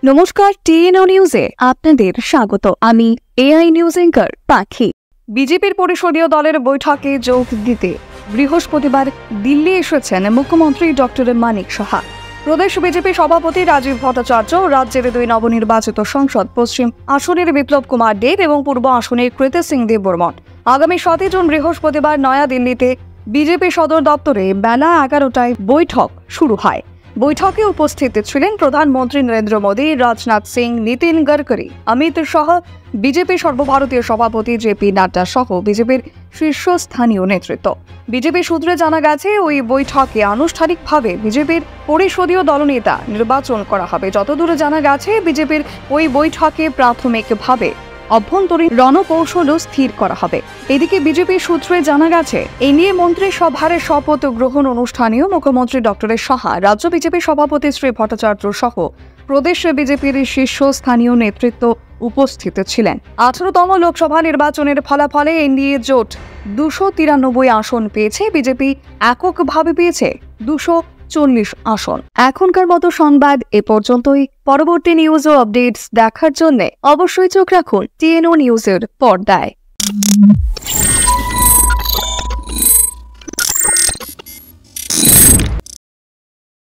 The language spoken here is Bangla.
নমস্কার, টিএনও নিউজে আপনাদের স্বাগত। আমি এআই নিউজ অ্যাঙ্কার পাখি। বিজেপির পরিষদীয় দলের বৈঠকে যোগ দিতে বৃহস্পতিবার দিল্লি এসেছেন মুখ্যমন্ত্রী ডক্টর মানিক সাহা। প্রদেশ বিজেপি সভাপতি রাজীব ভট্টাচার্য, রাজ্যের দুই নবনির্বাচিত সংসদ পশ্চিম আসনের বিপ্লব কুমার দেব এবং পূর্ব আসনের কৃতি সিং দেব বর্মন আগামী 7 জুন বৃহস্পতিবার নয়াদিল্লিতে বিজেপি সদর দপ্তরে বেলা 11টায় বৈঠক শুরু হয়। বৈঠকে উপস্থিত ছিলেন প্রধানমন্ত্রী নরেন্দ্র মোদী, রাজনাথ সিং, নীতিন গডকরি, অমিত শাহ, বিজেপি সর্বভারতীয় সভাপতি জেপি নাড্ডা সহ বিজেপির শীর্ষস্থানীয় নেতৃত্ব। বিজেপি সূত্রে জানা গেছে, ওই বৈঠকে আনুষ্ঠানিকভাবে বিজেপির পরিষদীয় দলনেতা নির্বাচন করা হবে। যতদূর জানা গেছে, বিজেপির ওই বৈঠকে প্রাথমিকভাবে অভ্যন্তরীণ রণকৌশলও স্থির করা হবে। এদিকে বিজেপি সূত্রে জানা গেছে, এই নিয়ে মন্ত্রিসভার শপথ গ্রহণ অনুষ্ঠানেও মুখ্যমন্ত্রী ডক্টর সাহা, রাজ্য বিজেপি সভাপতি শ্রী ভট্টাচার্য সহ প্রদেশ বিজেপির শীর্ষস্থানীয় নেতৃত্ব উপস্থিত ছিলেন। 18তম লোকসভা নির্বাচনের ফলাফলে এনডিএ জোট 293 আসন পেয়েছে, বিজেপি এককভাবে পেয়েছে 240 আসন। এখনকার মতো সংবাদ এ পর্যন্তই। পরবর্তী নিউজ ও আপডেটস দেখার জন্য অবশ্যই চোখ রাখুন টিএনও নিউজের পর্দায়।